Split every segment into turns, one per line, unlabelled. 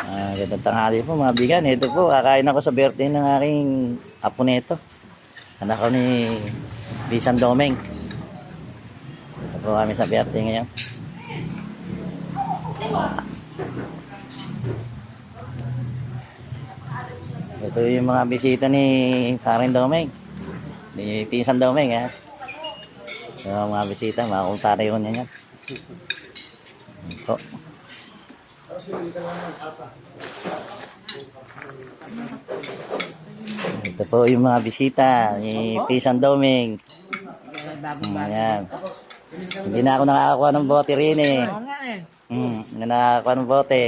Gandang tanghali po mga bigan. Ito po, kakain ako sa birthday ng aking apo nito. Anak ko ni Bisan Domeng. Ito po kami sa birthday ngayon. Ito yung mga bisita ni Karen Domeng. Ni Pinsan Domeng, ha. Ito mga bisita, mga kumpare yun yan. Ito. Ito po yung mga bisita ni Pinsan Domeng. Ayan. Hindi na ako nakakakuha ng bote rin eh. Hindi na nakakakuha ng bote.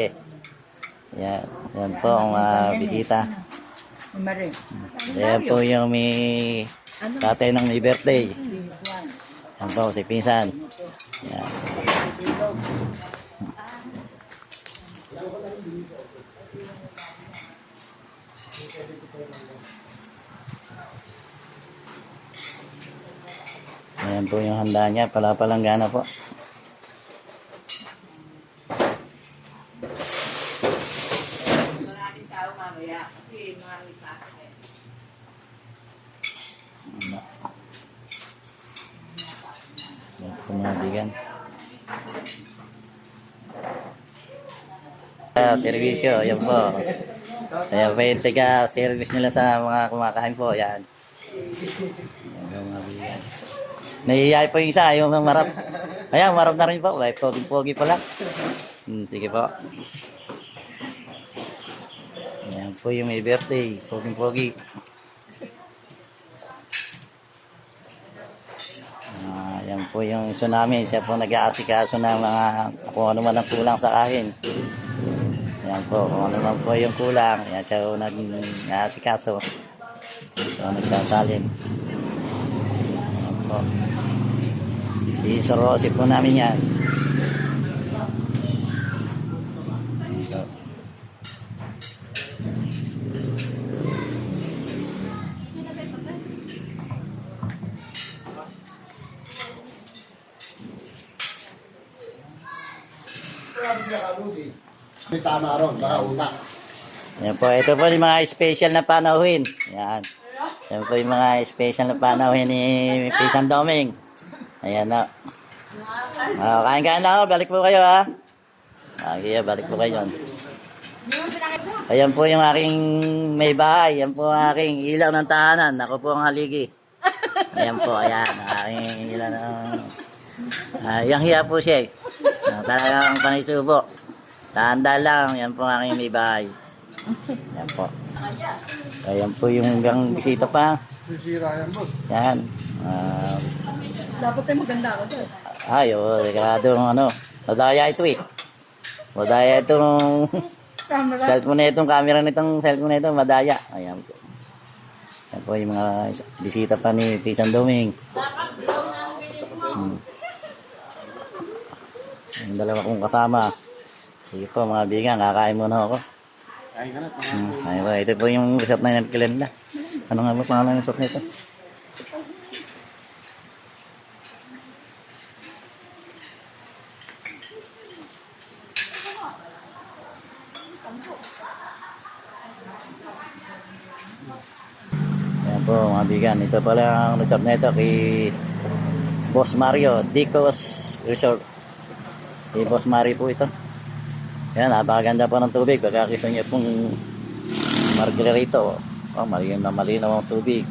Ayan. Ayan po ang mga bisita. Ayan po yung may tatay ng may birthday. Ayan po si Pinsan. Ayan. Ayan po yung handa niya, palapalanggana po. Ayan po mga bigan. Servisyo, ayan po. Ayan po yung taga-service nila sa mga kumakain po. Ayan. Ayan po mga bigan. Nahihiyay po yung isa, yung marap. Ayan, marap na rin po. Ay, pogi pa lang. Sige po. Ayan po yung may birthday. Pogi. Ayan po yung tsunami. Siya po nag-aasikaso ng mga kung ano man ang kulang sa kain. Ayan po, kung ano man po yung kulang. Ayan siya po nag-aasikaso. So, nagsasalin. Ayan po. Isorosi po namin yan. So,
May tama ron, baka utak.
yan po, ito po yung mga special na panauhin. Yan. Yan po yung mga special na panauhin ni Pinsan Domeng. Ayan na. Kain-kain na ako. Balik po kayo, ha. Okay, balik po kayo. Ayan po yung aking may bahay. Yan po ang aking ilaw ng tahanan. Ako po ang haligi. Ayan po, ayan. Ang aking ilaw ng... yung hiya po siya. Talagang panisubo. Tanda lang. Yan po ang aking may bahay. Yan po. Ayan po yung hanggang bisita pa.
Sisira yan, boss.
Yan.
Dapat tayo maganda ako doon.
Ay, dekadong ano. Madaya ito eh. Madaya itong
Camera.
cellphone na itong camera nitong cellphone na ito. Madaya. Ayan po. Ayan po yung mga bisita pa ni Pinsan Domeng. Yung dalawa kong kasama. Sige po mga bigan, kakain muna ako. Ayun po, ito po yung resort na nagkilan nila. Ano nga ba pangalan ng resort nito? Ayan po mga bigan, ito pala ang resort na ito kay Boss Mario, Dicos Resort. Kay Boss Mario po ito. Yan, napakaganda po ng tubig. Baka gusto niyo pong margarito. Oh, malinaw ang tubig.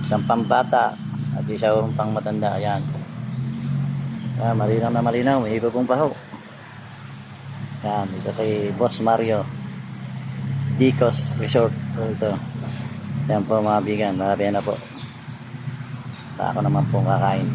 Isang pambata at isang pang matanda. Ayan. Yan, malinaw na malinaw. May iba pong paho. Yan, ito kay Boss Mario, Dicos Resort. So, ito. Yan po mga bigan. Marami na po. Ako naman pong kakain.